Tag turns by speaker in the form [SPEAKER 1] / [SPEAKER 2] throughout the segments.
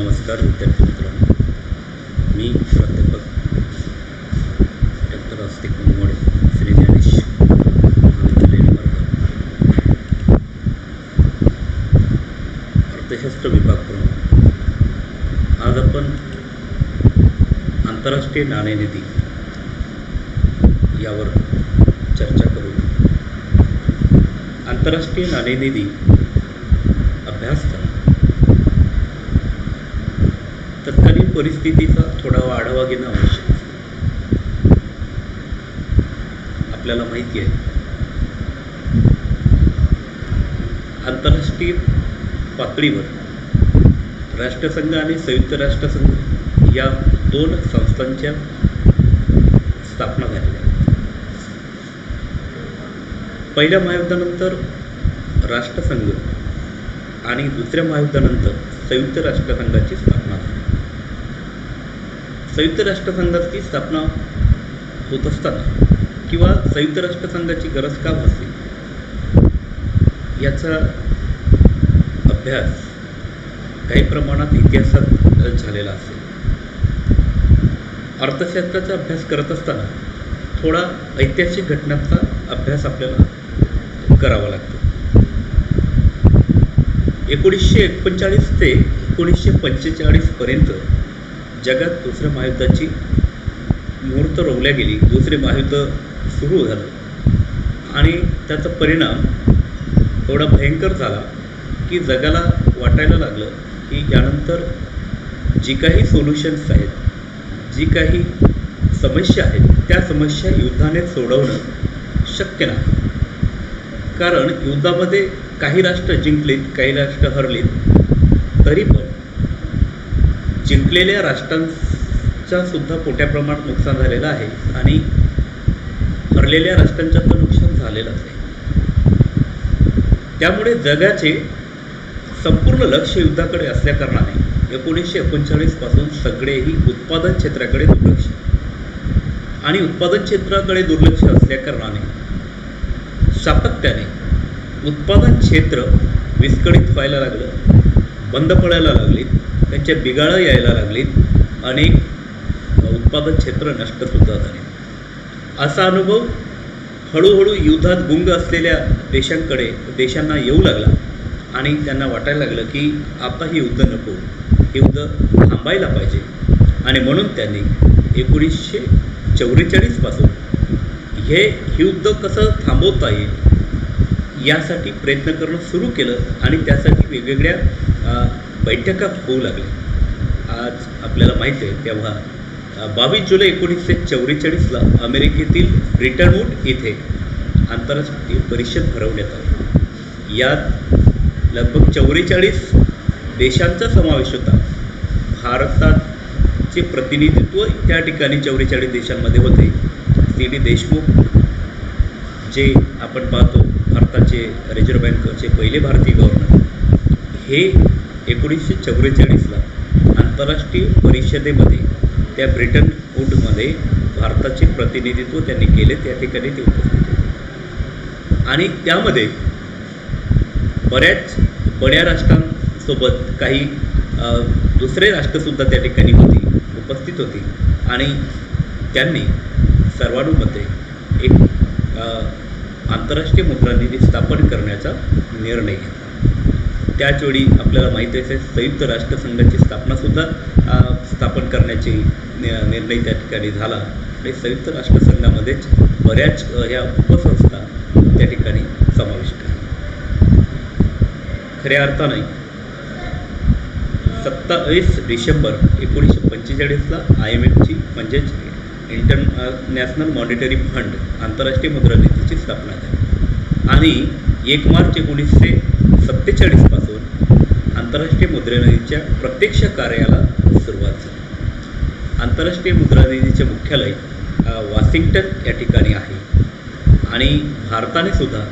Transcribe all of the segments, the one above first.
[SPEAKER 1] नमस्कार विद्यार्थी मित्रांनो, मी प्राध्यापक डॉक्टर अस्तिक मोडे, श्री ज्ञानेश महाविद्यालय वर्धा, अर्थशास्त्र विभाग प्रमुख. आज आपण आंतरराष्ट्रीय नाणेनिधी यावर चर्चा करू. आंतरराष्ट्रीय नाणेनिधी अभ्यासता तत्कालीन परिस्थितीचा थोडा आढावा घेणं आवश्यक. आपल्याला माहिती आहे, आंतरराष्ट्रीय पातळीवर राष्ट्रसंघ आणि संयुक्त राष्ट्रसंघ या दोन संस्थांच्या स्थापना झालेल्या आहेत. पहिल्या महायुद्धानंतर राष्ट्रसंघ आणि दुसऱ्या महायुद्धानंतर संयुक्त राष्ट्रसंघाची स्थापना झाली. संयुक्त राष्ट्रसंघाची स्थापना होत असताना किंवा संयुक्त राष्ट्रसंघाची गरज का भासली याचा अभ्यास काही प्रमाणात इतिहासात झालेला असेल. अर्थशास्त्राचा अभ्यास करत असताना थोडा ऐतिहासिक घटनांचा अभ्यास आपल्याला करावा लागतो. 1939 ते 1945 पर्यंत जगात दुसऱ्या महायुद्धाची मुहूर्त रोवल्या गेली. दुसरे महायुद्ध सुरू झालं आणि त्याचा परिणाम एवढा भयंकर झाला की जगाला वाटायला लागलं की यानंतर जी काही सोल्युशन्स आहेत, जी काही समस्या आहेत, त्या समस्या युद्धाने सोडवणं शक्य नाही. कारण युद्धामध्ये काही राष्ट्र जिंकलीत, काही राष्ट्र हरलीत, तरी पण जिंकलेल्या राष्ट्रांचा सुद्धा मोठ्या प्रमाणात नुकसान झालेलं आहे आणि हरलेल्या राष्ट्रांचं तर नुकसान झालेलंच आहे. त्यामुळे जगाचे संपूर्ण लक्ष युद्धाकडे असल्याकारणाने 1939 पासून सगळेही उत्पादन क्षेत्राकडे दुर्लक्ष, आणि उत्पादन क्षेत्राकडे दुर्लक्ष असल्याकारणाने सातत्याने उत्पादन क्षेत्र विस्कळीत व्हायला लागलं, बंद पडायला लागलीत, त्यांच्या बिघाडं यायला लागलीत, अनेक उत्पादन क्षेत्र नष्टसुद्धा झाले. असा अनुभव हळूहळू युद्धात गुंग असलेल्या देशांना येऊ लागला आणि त्यांना वाटायला लागलं की आता हे युद्ध नको, हे युद्ध थांबायला पाहिजे. आणि म्हणून त्यांनी 1944 पासून हे युद्ध कसं थांबवता येईल यासाठी प्रयत्न करणं सुरू केलं आणि त्यासाठी वेगवेगळ्या बैठका होऊ लागल्या. आज आपल्याला माहिती आहे, तेव्हा 22 जुलै 1944ला अमेरिकेतील ब्रिटन वूड येथे आंतरराष्ट्रीय परिषद भरवण्यात आली. यात लगभग 44 देशांचा समावेश होता. भारताचे प्रतिनिधित्व त्या ठिकाणी 44 देशांमध्ये होते. सी.डी. देशमुख, जे आपण पाहतो भारताचे रिझर्व्ह बँकेचे पहिले भारतीय गव्हर्नर, हे 1944ला आंतरराष्ट्रीय परिषदेमध्ये त्या ब्रिटन वूडमध्ये भारताचे प्रतिनिधित्व त्यांनी केले. त्या ठिकाणी ते उपस्थित होते आणि त्यामध्ये बऱ्याच बड्या राष्ट्रांसोबत काही दुसरे राष्ट्रसुद्धा त्या ठिकाणी उपस्थित होती आणि त्यांनी सर्वानुमते एक आंतरराष्ट्रीय मुद्रानिधी स्थापन करण्याचा निर्णय घेतला. त्याचवेळी आपल्याला माहिती आहे, संयुक्त राष्ट्रसंघाची स्थापनासुद्धा स्थापन करण्याची निर्णय त्या ठिकाणी झाला आणि संयुक्त राष्ट्रसंघामध्येच बऱ्याच ह्या उपसंस्था त्या ठिकाणी समाविष्ट आहेत. खऱ्या अर्थाने 27 डिसेंबर 1945ला IMFची म्हणजेच इंटरनॅशनल मॉनिटरी फंड आंतरराष्ट्रीय मुद्रानिधीची स्थापना झाली आणि 1 मार्च 1947 पासून आंतरराष्ट्रीय मुद्रानिधीच्या प्रत्यक्ष कार्याला सुरुवात झाली. आंतरराष्ट्रीय मुद्रानिधीचे मुख्यालय वॉशिंग्टन या ठिकाणी आहे आणि भारताने सुद्धा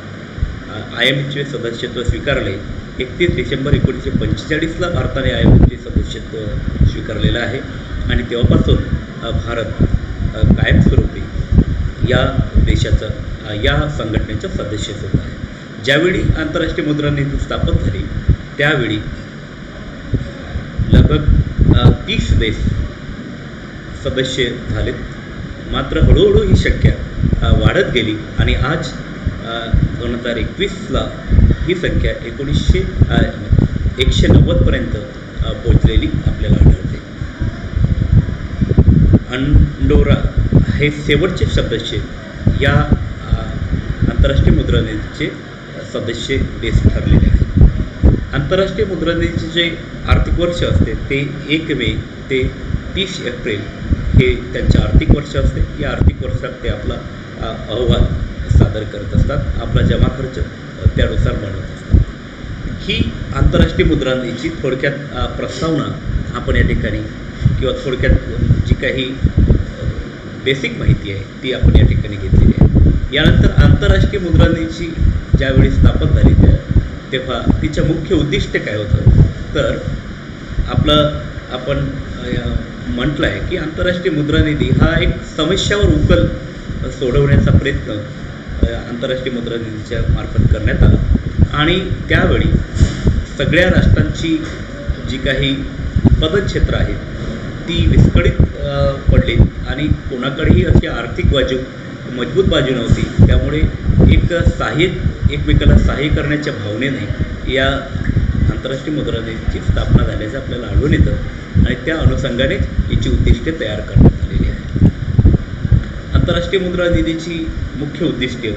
[SPEAKER 1] IMFचे सदस्यत्व स्वीकारले. 31 डिसेंबर 1945ला भारताने IMFचे सदस्यत्व स्वीकारलेलं आहे आणि तेव्हापासून भारत कायमस्वरूपी या देशाचं, या संघटनेचं सदस्य होत आहे. ज्यावेळी आंतरराष्ट्रीय मुद्रानिधी स्थापन झाली त्यावेळी लगभग 30 देश सदस्य झालेत. मात्र हळूहळू ही संख्या वाढत गेली आणि आज 2021ला ही संख्या 190पर्यंत पोहोचलेली आपल्याला आढळते. अंडोरा हे शेवटचे सदस्य या आंतरराष्ट्रीय मुद्रा निधीचे सदस्य देश ठरलेले आहेत. आंतरराष्ट्रीय मुद्रा निधीचे जे आर्थिक वर्ष असते ते 1 मे ते 30 एप्रिल हे त्यांचे आर्थिक वर्ष असते. या आर्थिक वर्षात ते आपला अहवाल सादर करत असतात, आपला जमा खर्च त्यानुसार बनवत असतात. ही आंतरराष्ट्रीय मुद्रा निधीची थोडक्यात प्रस्तावना आपण या ठिकाणी किंवा थोडक्यात जी काही बेसिक माहिती आहे ती आपण या ठिकाणी घेतलेली आहे. यानंतर आंतरराष्ट्रीय मुद्रा निधीची ज्यावेळी स्थापन झाली तेव्हा तिचं मुख्य उद्दिष्ट काय होतं, तर आपण म्हटलं आहे की आंतरराष्ट्रीय मुद्रा निधी हा एक समस्यावर उकल सोडवण्याचा प्रयत्न आंतरराष्ट्रीय मुद्रा निधीच्या मार्फत करण्यात आला आणि त्यावेळी सगळ्या राष्ट्रांची जी काही उत्पादन आहेत ती विस्कळीत पडली आणि कोणाकडेही अशी आर्थिक बाजू मजबूत बाजू नव्हती. त्यामुळे एकमेकाला सहाय्य करण्याच्या भावनेने या आंतरराष्ट्रीय मुद्रा निधीची स्थापना झाल्याचं आपल्याला आढळून येतं आणि त्या अनुषंगाने याची उद्दिष्टे तयार करण्यात आलेली आहेत. आंतरराष्ट्रीय मुद्रा निधीची मुख्य उद्दिष्टे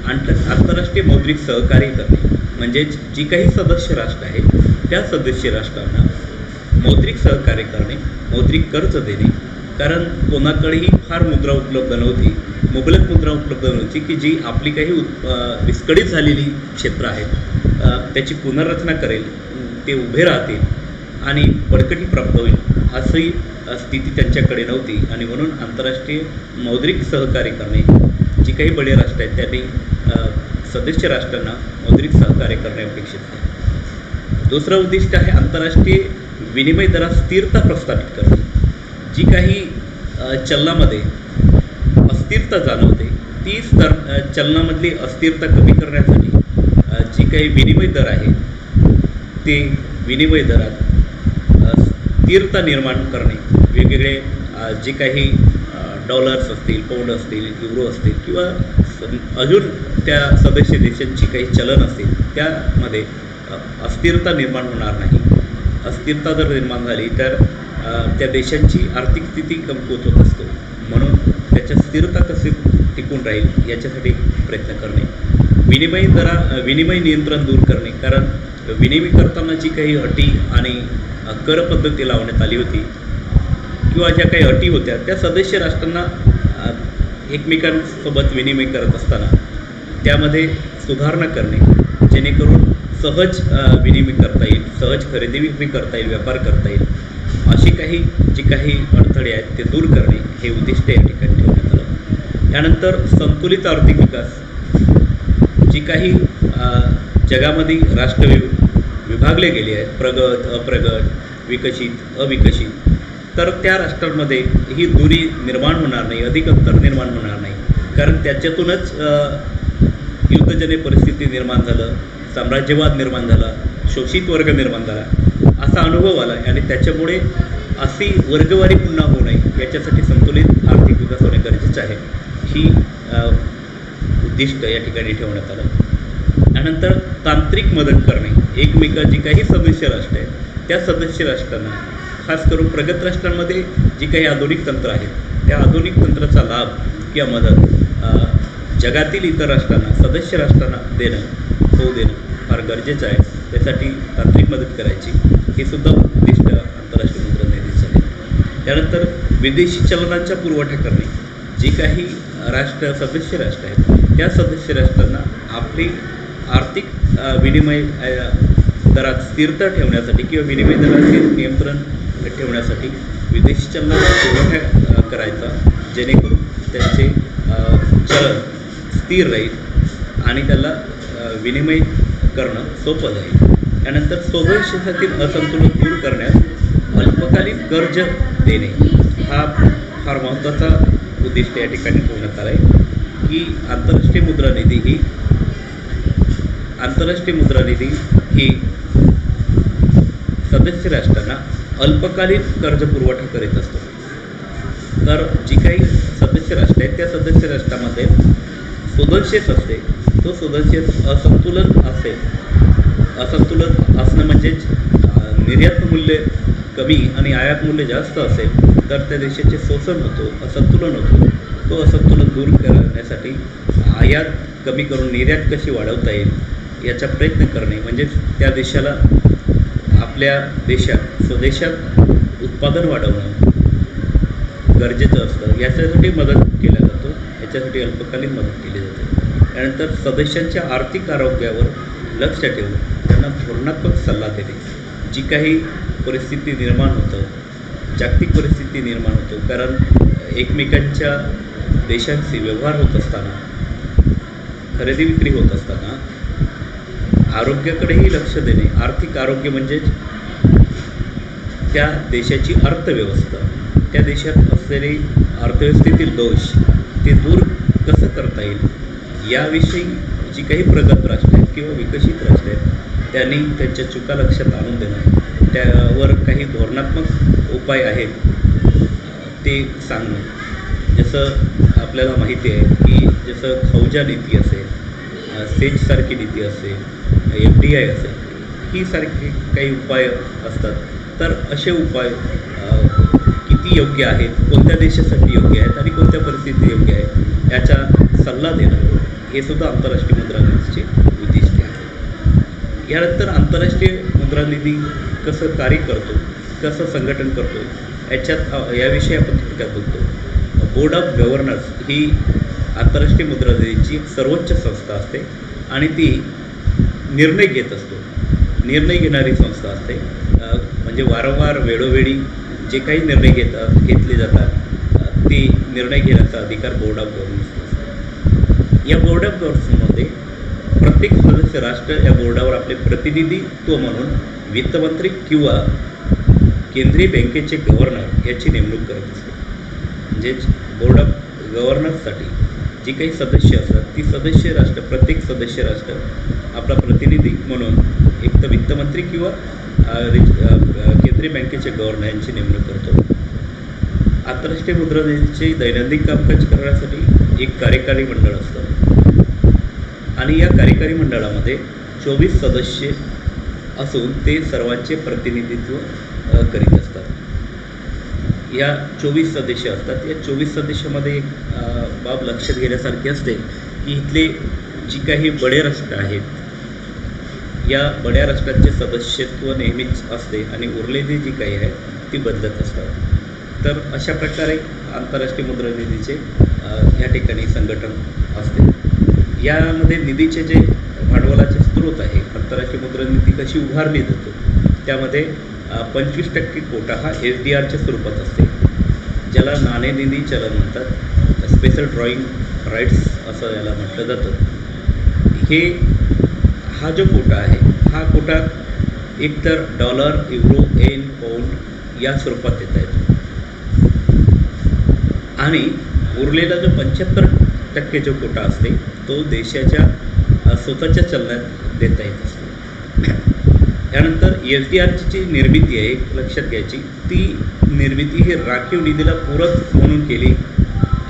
[SPEAKER 1] आंतरराष्ट्रीय मौद्रिक सहकार्य करणे, म्हणजेच जी काही सदस्य राष्ट्र आहेत त्या सदस्य राष्ट्रांना मौद्रिक सहकार्य करणे, मौद्रिक कर्ज देणे. कारण कोणाकडेही फार मुद्रा उपलब्ध नव्हती, मुबलक मुद्रा उपलब्ध नव्हती की जी आपली काही विस्कळीत झालेली क्षेत्र आहेत त्याची पुनर्रचना करेल, ते उभे राहतील आणि बळकटी प्राप्त होईल अशी स्थिती त्यांच्याकडे नव्हती. आणि म्हणून आंतरराष्ट्रीय मौद्रिक सहकार्य करणे, जी काही बडे राष्ट्र आहेत त्यांनी सदस्य राष्ट्रांना मौद्रिक सहकार्य करणे अपेक्षित आहे. दुसरं उद्दिष्ट आहे आंतरराष्ट्रीय विनिमय दरात स्थिरता प्रस्थापित करणे. जी काही चलनामध्ये अस्थिरता जाणवते ती चलनामधली अस्थिरता कमी करण्यासाठी जी काही विनिमय दर आहे ते विनिमय दरात स्थिरता निर्माण करणे. वेगवेगळे जे काही डॉलर्स असतील, पाऊंड असतील, युरो असतील किंवा अजून त्या सदस्य देशांची काही चलन असतील त्यामध्ये अस्थिरता निर्माण होणार नाही. अस्थिरता जर निर्माण झाली तर त्या देशांची आर्थिक स्थिती कमकुवत होत असतो. म्हणून त्याच्या स्थिरता कशी टिकून राहील याच्यासाठी प्रयत्न करणे. विनिमय नियंत्रण दूर करणे, कारण विनिमय करताना जी काही अटी आणि कर पद्धती लावण्यात आली होती किंवा ज्या काही अटी होत्या त्या सदस्य राष्ट्रांना एकमेकांसोबत विनिमय करत असताना त्यामध्ये सुधारणा करणे, जेणेकरून सहज विनिमय करता येईल, सहज खरेदी विक्री करता येईल, व्यापार करता येईल, अशी जी काही अडथळे आहेत ते दूर करणे हे उद्दिष्ट या ठिकाणी ठेवण्यात आलं. त्यानंतर संतुलित आर्थिक विकास, जी काही जगामध्ये राष्ट्र विभागले गेले आहेत, प्रगत, अप्रगत, विकसित, अविकसित, तर त्या राष्ट्रांमध्ये ही दुरी निर्माण होणार नाही, अधिक अंतर निर्माण होणार नाही. कारण त्याच्यातूनच युद्धजन्य परिस्थिती निर्माण झालं, साम्राज्यवाद निर्माण झाला, शोषित वर्ग निर्माण झाला असा अनुभव आला आणि त्याच्यामुळे अशी वर्गवारी पुन्हा होऊ नये याच्यासाठी संतुलित आर्थिक विकास होणे गरजेचं आहे. ही उद्दिष्ट या ठिकाणी ठेवण्यात आलं. त्यानंतर तांत्रिक मदत करणे, जी काही सदस्य राष्ट्र आहेत त्या सदस्य राष्ट्रांना, खास करून प्रगत राष्ट्रांमध्ये जी काही आधुनिक तंत्र आहेत त्या आधुनिक तंत्राचा लाभ किंवा मदत जगातील इतर राष्ट्रांना, सदस्य राष्ट्रांना होऊ देणं फार गरजेचं आहे. त्यासाठी तांत्रिक मदत करायची हे सुद्धा उद्दिष्ट आंतरराष्ट्रीय मुद्रा निधीचं आहे. त्यानंतर विदेशी चलनांचा पुरवठा करणे, जी काही सदस्य राष्ट्र आहेत त्या सदस्य राष्ट्रांना आपली आर्थिक विनिमय दरात स्थिरता ठेवण्यासाठी किंवा विनिमय दराचे नियंत्रण ठेवण्यासाठी विदेशी चलनाचा पुरवठा करायचा, जेणेकरून त्यांचे चलन स्थिर राहील आणि त्याला विनिमय करणं सोपं जाईल. त्यानंतर स्वदेशातील असंतुलन दूर करण्यास अल्पकालीन कर्ज देणे हा फार महत्त्वाचा उद्दिष्ट या ठिकाणी ठेवण्यात आला आहे की आंतरराष्ट्रीय मुद्रा निधी ही सदस्य राष्ट्रांना अल्पकालीन कर्ज पुरवठा करीत असतो. तर जी काही सदस्य राष्ट्र आहेत त्या सदस्य राष्ट्रामध्ये सुदर्शित असते, तो सुदर्शित असंतुलन असेल, असंतुलन असणं म्हणजेच निर्यात मूल्य कमी आणि आयात मूल्य जास्त असेल तर त्या देशाचे शोषण होतो, असंतुलन होतो. तो असंतुलन दूर करण्यासाठी आयात कमी करून निर्यात कशी वाढवता येईल याचा प्रयत्न करणे, म्हणजेच त्या देशाला आपल्या देशात स्वदेशात उत्पादन वाढवणं गरजेचं असतं. याच्यासाठी मदत केला जातो, याच्यासाठी अल्पकालीन मदत केली जाते. त्यानंतर सदस्यांच्या आर्थिक आरोग्यावर लक्ष ठेवून त्यांना धोरणात्मक सल्ला देणे. जी काही परिस्थिती निर्माण होतं, जागतिक परिस्थिती निर्माण होतो, कारण एकमेकांच्या देशांशी व्यवहार होत असताना, खरेदी विक्री होत असताना आरोग्याकडेही लक्ष देणे. आर्थिक आरोग्य म्हणजेच त्या देशाची अर्थव्यवस्था, त्या देशात असलेले अर्थव्यवस्थेतील दोष ते दूर कसं करता येईल याविषयी जी काही प्रगत राष्ट्र आहेत किंवा विकसित राष्ट्र आहेत त्यांनी त्यांच्या चुका लक्षात आणून देणं, त्यावर काही धोरणात्मक उपाय आहेत ते सांगणं. जसं आपल्याला माहिती आहे की जसं खौजा नीती असेल, सेजसारखी नीती असेल, FDI असेल, ही सारखी काही उपाय असतात. तर असे उपाय किती योग्य आहेत, कोणत्या देशासाठी योग्य आहेत आणि कोणत्या परिस्थितीत योग्य आहे याचा सल्ला देणं हे सुद्धा आंतरराष्ट्रीय मुद्रा निधीचे उद्दिष्ट आहे. यानंतर आंतरराष्ट्रीय मुद्रा निधी कसं कार्य करतो, कसं संघटन करतो याविषयी आपण थोडक्यात बोलतो. बोर्ड ऑफ गव्हर्नर्स ही आंतरराष्ट्रीय मुद्रा निधीची सर्वोच्च संस्था असते आणि ती निर्णय घेत असतो, निर्णय घेणारी संस्था असते. म्हणजे वारंवार वेळोवेळी जे काही निर्णय घेतले जातात ते निर्णय घेण्याचा अधिकार बोर्ड ऑफ गव्हर्नर्स असतो. या बोर्ड ऑफ गव्हर्नर्समध्ये प्रत्येक सदस्य राष्ट्र या बोर्डावर आपले प्रतिनिधित्व म्हणून वित्तमंत्री किंवा केंद्रीय बँकेचे गव्हर्नर याची नेमणूक करत असते. म्हणजेच बोर्ड ऑफ गव्हर्नर्ससाठी जी काही सदस्य असतात ती सदस्य राष्ट्र, प्रत्येक सदस्य राष्ट्र आपला प्रतिनिधी म्हणून एक तर वित्तमंत्री किंवा केंद्रीय बँकेचे गव्हर्नर यांची नेमणूक करतो. आंतरराष्ट्रीय मुद्रा निधीचे दैनंदिन कामकाज करण्यासाठी एक कार्यकारी मंडळ असतं आणि या कार्यकारी मंडळामध्ये 24 सदस्य असून ते सर्वांचे प्रतिनिधित्व करीत असतात. या 24 सदस्य असतात. या 24 सदस्यामध्ये एक बाब लक्षात घेण्यासारखी असते की इथले जी काही बडे राष्ट्र आहेत या बड्या राष्ट्रांचे सदस्यत्व नेहमीच असते आणि उरलेली जी काही आहे ती बदलत असतात. तर अशा प्रकारे आंतरराष्ट्रीय मुद्रा निधीचे या ठिकाणी संघटन असते. यामध्ये निधीचे जे भांडवलाचे स्रोत आहे, आंतरराष्ट्रीय मुद्रा निधी कशी उभारली जातो त्यामध्ये 25% कोटा हा SDRच्या स्वरूपात असते, ज्याला नाणेनिधी चलन म्हणतात, स्पेशल ड्रॉईंग राईट्स असं याला म्हटलं जातं. हा जो कोटा आहे हा कोटा एकतर डॉलर, युरो, येन, पाऊंड या स्वरूपात देता येतो आणि उरलेला जो 75% जो कोटा असते तो देशाच्या स्वतःच्या चलनात देता येत असतो. त्यानंतर SDRची जी निर्मिती आहे लक्षात घ्यायची, ती निर्मिती ही राखीव निधीला पूरक म्हणून केली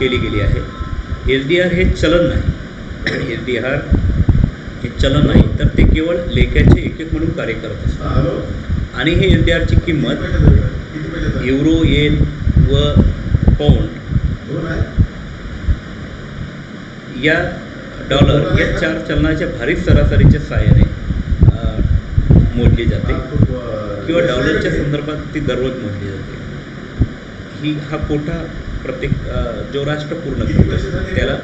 [SPEAKER 1] गेली आहे. SDR हे चलन नाही, SDR हे चलन नाही तर ते केवळ लेख्याचे एकक म्हणून कार्य करत असतात आणि हे SDRची किंमत युरो, येन व पाऊंड या डॉलर या 4 चलनाच्या भारित सरासरीच्या सहाय्याने मोजली जाते किंवा डॉलरच्या संदर्भात ती दररोज मोजली जाते. हा कोटा प्रत्येक जो राष्ट्र पूर्ण करतो त्याला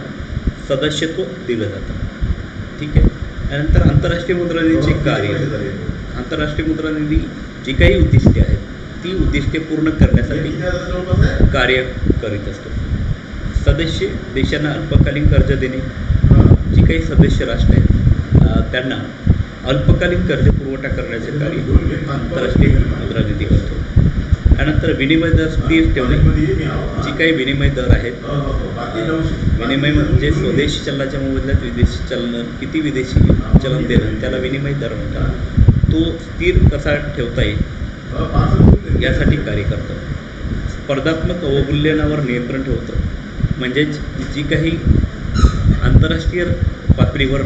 [SPEAKER 1] सदस्यत्व दिलं जातं. ठीक आहे. त्यानंतर आंतरराष्ट्रीय मुद्रा निधीचे कार्य, आंतरराष्ट्रीय मुद्रा निधी जी काही उद्दिष्टे आहेत ती उद्दिष्टे पूर्ण करण्यासाठी कार्य करीत असतो. सदस्य देशांना अल्पकालीन कर्ज देणे, जी काही सदस्य राष्ट्र आहेत त्यांना अल्पकालीन कर्ज पुरवठा करण्याचे कार्य आंतरराष्ट्रीय मुद्रा निधी करतो. त्यानंतर विनिमय दर स्थिर ठेवणे, जी काही विनिमय दर आहेत, विनिमय म्हणजे स्वदेशी चलनाच्या मोबदल्यात विदेशी चलन, किती विदेशी चलन देणं त्याला विनिमय दर म्हणतात, तो स्थिर कसा ठेवता येईल यासाठी कार्य करतं. स्पर्धात्मक अवमूल्यनावर नियंत्रण ठेवतं. म्हणजेच जी काही आंतरराष्ट्रीय पातळीवर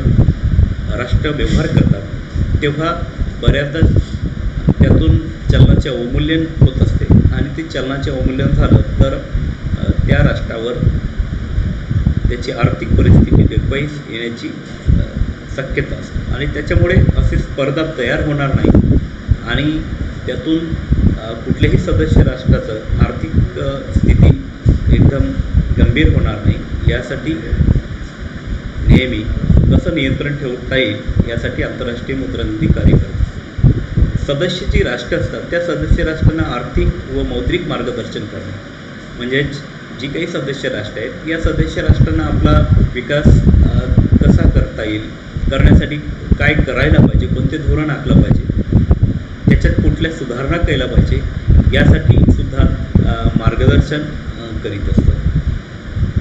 [SPEAKER 1] राष्ट्र व्यवहार करतात तेव्हा बऱ्याचदा त्यातून चलनाचे अवमूल्यन होत असते आणि ते चलनाचे अवमूल्यन झालं तर त्या राष्ट्रावर त्याची आर्थिक परिस्थिती डगमगीस येण्याची शक्यता असते आणि त्याच्यामुळे अशी स्पर्धा तयार होणार नाही आणि त्यातून कुठल्याही सदस्य राष्ट्राचं आर्थिक स्थिती एकदम गंभीर होणार नाही. यासाठी नेहमी कसं नियंत्रण ठेवता येईल यासाठी आंतरराष्ट्रीय मुद्रा निधी कार्य करते. सदस्य जी राष्ट्र असतात त्या सदस्य राष्ट्रांना आर्थिक व मौद्रिक मार्गदर्शन करणे म्हणजेच जी काही सदस्य राष्ट्र आहेत या सदस्य राष्ट्रांना आपला विकास कसा करता येईल, करण्यासाठी काय करायला पाहिजे, कोणते धोरण आखलं पाहिजे, त्याच्यात कुठल्या सुधारणा केल्या पाहिजे यासाठी सुद्धा मार्गदर्शन करीत असतं.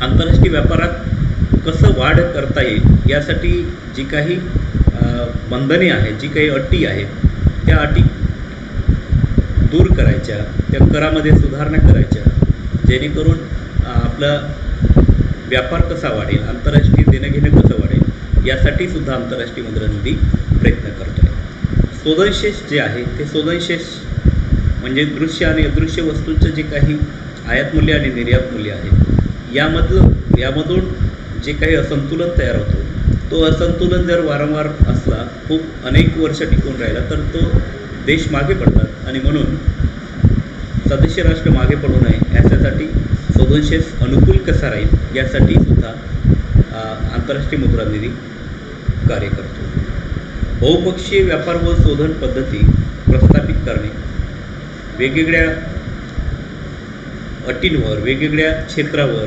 [SPEAKER 1] आंतरराष्ट्रीय व्यापारात कसं वाढ करता येईल यासाठी जी काही बंधने आहेत, जी काही अटी आहेत त्या अटी दूर करायच्या, त्या करामध्ये सुधारणा करायच्या जेणेकरून आपला व्यापार कसा वाढेल, आंतरराष्ट्रीय देणंघेणं कसं वाढेल यासाठी सुद्धा आंतरराष्ट्रीय मुद्रा निधी प्रयत्न करतो आहे. शोधनशेष जे आहे ते शोधनशेष म्हणजे दृश्य आणि अदृश्य वस्तूंचं जे काही आयात मूल्य आणि निर्यात मूल्य आहे यामधून जे काही असंतुलन तयार होतो तो असंतुलन जर वारंवार असला, खूप अनेक वर्ष टिकून राहिला तर तो देश मागे पडतात आणि म्हणून सदस्य राष्ट्र मागे पडू नये याच्यासाठी शोधनशेष अनुकूल कसा राहील यासाठी सुद्धा आंतरराष्ट्रीय मुद्रा निधी कार्य करतो. बहुपक्षीय व्यापार व शोधन पद्धती प्रस्थापित करणे, वेगवेगळ्या अटींवर, वेगवेगळ्या क्षेत्रावर,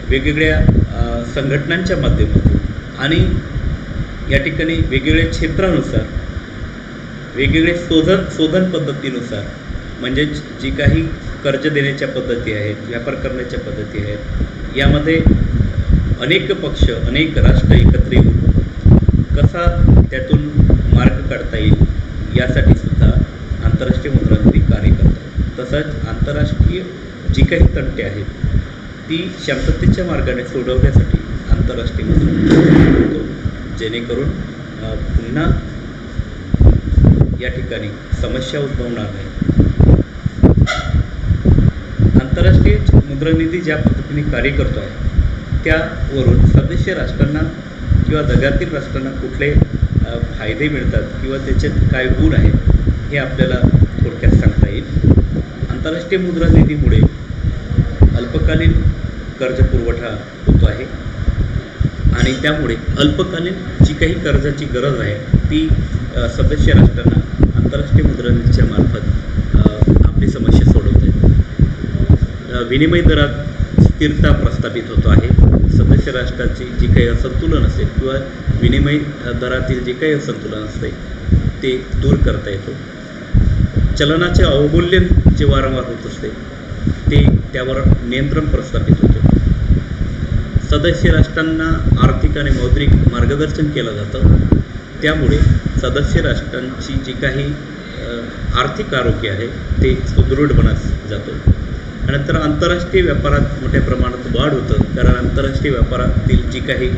[SPEAKER 1] वेगवेगळ्या संघटनांच्या माध्यमातून आणि या ठिकाणी वेगवेगळ्या क्षेत्रानुसार वेगवेगळे शोधन पद्धतीनुसार म्हणजेच जी काही कर्ज देण्याच्या पद्धती आहेत, व्यापार करण्याच्या पद्धती आहेत, यामध्ये अनेक पक्ष, अनेक राष्ट्र एकत्र येऊन कसा त्यातून मार्ग काढता येईल यासाठी सुद्धा आंतरराष्ट्रीय मुद्रा निधी कार्य करतात. तसंच आंतरराष्ट्रीय जी काही तंटे आहेत ती शांततेच्या मार्गाने सोडवण्यासाठी आंतरराष्ट्रीय मुद्रा निधी करतो जेणेकरून पुन्हा या ठिकाणी समस्या उद्भवणार नाही. आंतरराष्ट्रीय मुद्रा निधी ज्या पद्धतीने कार्य करतो आहे त्यावरून सदस्य राष्ट्रांना किंवा जगातील राष्ट्रांना कुठले फायदे मिळतात किंवा त्याच्यात काय गुण आहेत हे आपल्याला थोडक्यात सांगता येईल. आंतरराष्ट्रीय मुद्रा निधीमुळे अल्पकालीन कर्ज पुरवठा होतो आहे आणि त्यामुळे अल्पकालीन जी काही कर्जाची गरज आहे ती सदस्य राष्ट्रांना आंतरराष्ट्रीय मुद्रा निधीच्या मार्फत आपली समस्या सोडवता येते. विनिमय दरात स्थिरता प्रस्थापित होतो आहे. सदस्य राष्ट्राची जी काही असंतुलन असेल किंवा विनिमय दरातील जे काही असंतुलन असते ते दूर करता येतो. चलनाचे अवमूल्यन जे वारंवार होत असते ते त्यावर नियंत्रण प्रस्थापित होते. सदस्य राष्ट्रांना आर्थिक आणि मौद्रिक मार्गदर्शन केलं जातं. त्यामुळे सदस्य राष्ट्रांची जी काही आर्थिक आरोग्य आहे ते सुदृढ बनत जातो. नंतर आंतरराष्ट्रीय व्यापारात मोठ्या प्रमाणात वाढ होतं कारण आंतरराष्ट्रीय व्यापारातील जी काही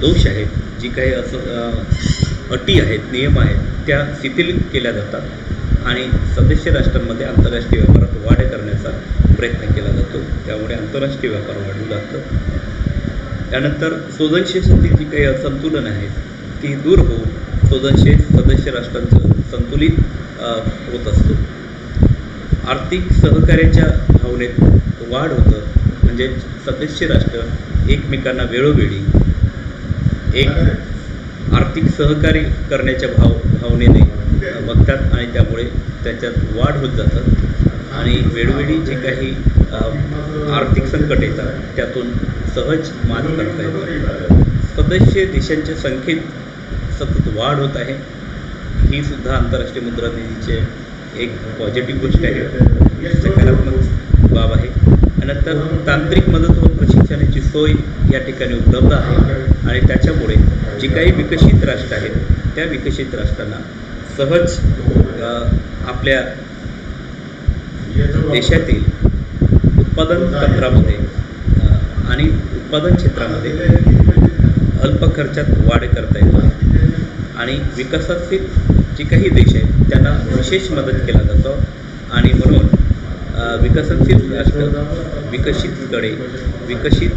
[SPEAKER 1] दोष आहेत, जी काही अटी आहेत, नियम आहेत त्या शिथिल केल्या जातात आणि सदस्य राष्ट्रांमध्ये आंतरराष्ट्रीय व्यापारात वाढ करण्याचा प्रयत्न केला जातो. त्यामुळे आंतरराष्ट्रीय व्यापार वाढू लागतं. त्यानंतर शोधनशेषातील जी काही असंतुलन आहे ती दूर होऊन शोधनशेष सदस्य राष्ट्रांचं संतुलित होत असतो. आर्थिक सहकार्याच्या भावनेत वाढ होतं म्हणजे सदस्य राष्ट्र एकमेकांना वेळोवेळी एक आर्थिक सहकार्य करण्याच्या भावनेने बघतात आणि त्यामुळे त्याच्यात वाढ होत जातं आणि वेळोवेळी जे काही आर्थिक संकट येतात त्यातून सहज मात करता येतं. सदस्य देशांच्या संख्येत सतत वाढ होत आहे. ही सुद्धा आंतरराष्ट्रीय मुद्रा निधीचे एक पॉझिटिव्ह गोष्ट आहे, सकारात्मक बाब आहे. नंतर तांत्रिक मदत व प्रशिक्षणाची सोय या ठिकाणी उपलब्ध आहे आणि त्याच्यामुळे जी काही विकसित राष्ट्र आहेत त्या विकसित राष्ट्रांना सहज आपल्या देशातील उत्पादन तंत्रामध्ये आणि उत्पादन क्षेत्रामध्ये अल्प खर्चात वाढ करता येते आणि विकासातील जे काही देश आहेत त्यांना विशेष मदत केला जातो आणि म्हणून विकसनशील राष्ट्र विकसित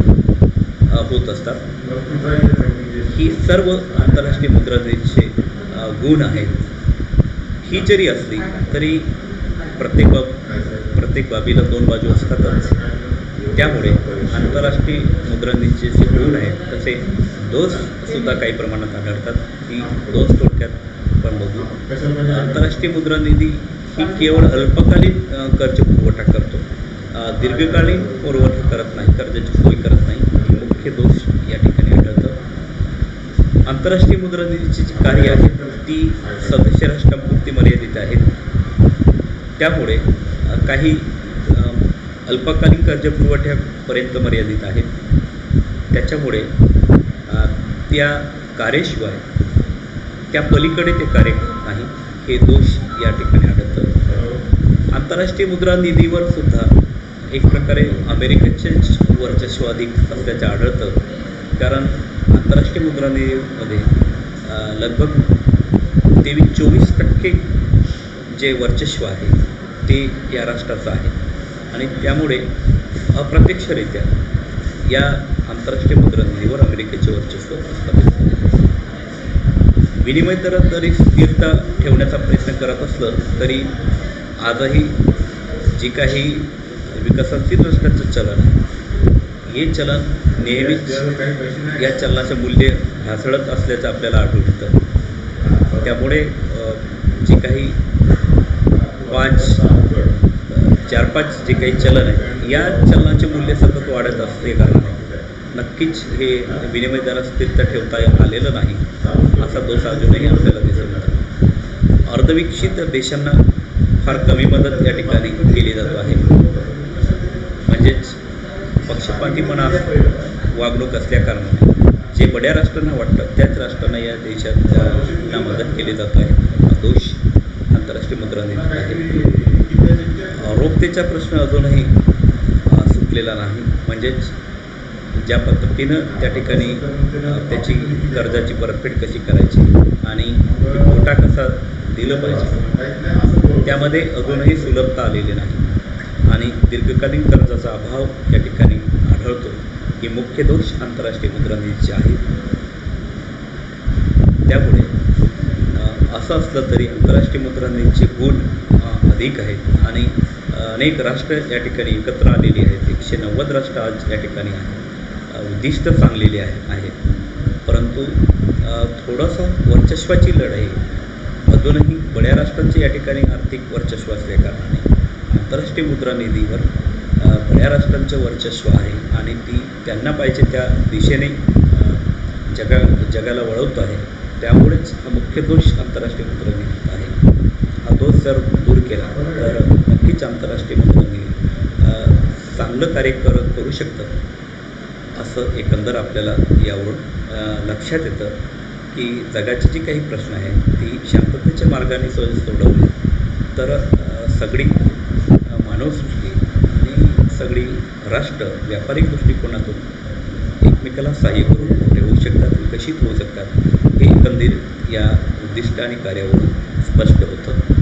[SPEAKER 1] होत असतात. ही सर्व आंतरराष्ट्रीय मुद्रा निधीचे गुण आहेत. ही जरी असली तरी प्रत्येक बाबीला दोन बाजू असतातच. त्यामुळे आंतरराष्ट्रीय मुद्रा निधीचे जे गुण आहेत तसे दोषसुद्धा काही प्रमाणात आढळतात. ही दोष थोडक्यात आपण बघू. आंतरराष्ट्रीय मुद्रा निधी ही केवळ अल्पकालीन कर्ज पुरवठा करतो, दीर्घकालीन पुरवठा करत नाही, कर्जाची सोय करत नाही. ही मुख्य दोष या ठिकाणी आढळतं. आंतरराष्ट्रीय मुद्रा निधीची जी कार्य आहेत ती सदस्य राष्ट्रांपुरती मर्यादित आहेत. त्यामुळे काही अल्पकालीन कर्ज पुरवठ्यापर्यंत मर्यादित आहेत. त्याच्यामुळे त्या कार्यशिवाय त्या पलीकडे ते कार्य करत नाही. हे दोष या ठिकाणी आढळतं. आंतरराष्ट्रीय मुद्रा निधीवर सुद्धा एक प्रकारे अमेरिकेचेच वर्चस्व अधिक असल्याचं आढळतं. कारण आंतरराष्ट्रीय मुद्रा निधीमध्ये लगभग 23-24% जे वर्चस्व आहे ते या राष्ट्राचं आहे आणि त्यामुळे अप्रत्यक्षरित्या या आंतरराष्ट्रीय मुद्रा निधीवर अमेरिकेचे वर्चस्व स्थापित झाले. विनिमय दरात जरी स्थिरता ठेवण्याचा प्रयत्न करत असलं तरी आजही जी काही विकसनशील राष्ट्राचं चलन आहे हे चलन नेहमीच या चलनाचं मूल्य ढासळत असल्याचं आपल्याला आढळून येतं. त्यामुळे जे काही 4-5 जे काही चलन आहे या चलनाचे मूल्य सतत वाढत असते कारणाने नक्कीच हे विनिमय दरात स्थिरता ठेवता आलेलं नाही असा दोष अजूनही आपल्याला दिसून येतो. अर्धविकसित देशांना फार कमी मदत या ठिकाणी केली जात आहे. म्हणजेच पक्षपातीपणा वागणूक असल्या कारणाने जे बड्या राष्ट्रांना वाटतं त्याच राष्ट्रांना या देशात मदत केली जात आहे. हा दोष आंतरराष्ट्रीय मुद्रा निधीत आहे. रोखतेचा प्रश्न अजूनही सुटलेला नाही. म्हणजेच ज्या पद्धतीनं त्या ठिकाणी त्याची कर्जाची परतफेड कशी करायची आणि कोटा कसा दिलं पाहिजे त्यामध्ये अजूनही सुलभता आलेली नाही आणि दीर्घकालीन कर्जाचा अभाव या ठिकाणी आढळतो. ही मुख्य दोष आंतरराष्ट्रीय मुद्रा निधीचे आहेत. त्यामुळे असं असलं तरी आंतरराष्ट्रीय मुद्रा निधीचे गुण अधिक आहेत आणि अनेक राष्ट्र या ठिकाणी एकत्र आलेली आहेत. 190 राष्ट्र आज या ठिकाणी आहेत. उद्दिष्ट चांगलेली आहेत. परंतु थोडंसं वर्चस्वाची लढाई अजूनही बड्या राष्ट्रांचे या ठिकाणी आर्थिक वर्चस्व असल्या कारणाने आंतरराष्ट्रीय मुद्रा निधीवर बड्या राष्ट्रांचं वर्चस्व आहे आणि ती त्यांना पाहिजे त्या दिशेने जगाला वळवतो आहे. त्यामुळेच हा मुख्य दोष आंतरराष्ट्रीय मुद्रा निधीत आहे. हा दोष जर दूर केला तर नक्कीच आंतरराष्ट्रीय मुद्रा निधी चांगलं कार्य करू शकतं असं एकंदर आपल्याला यावरून लक्षात येतं की जगाची जी काही प्रश्न आहेत ती शांततेच्या मार्गाने सहज सोडवली तर सगळी मानवसृष्टी आणि सगळी राष्ट्र व्यापारिक दृष्टिकोनातून एकमेकाला सहाय्य करून मोठे होऊ शकतात, विकसित होऊ शकतात. हे एकंदरीत या उद्दिष्ट आणि कार्यावरून स्पष्ट होतं.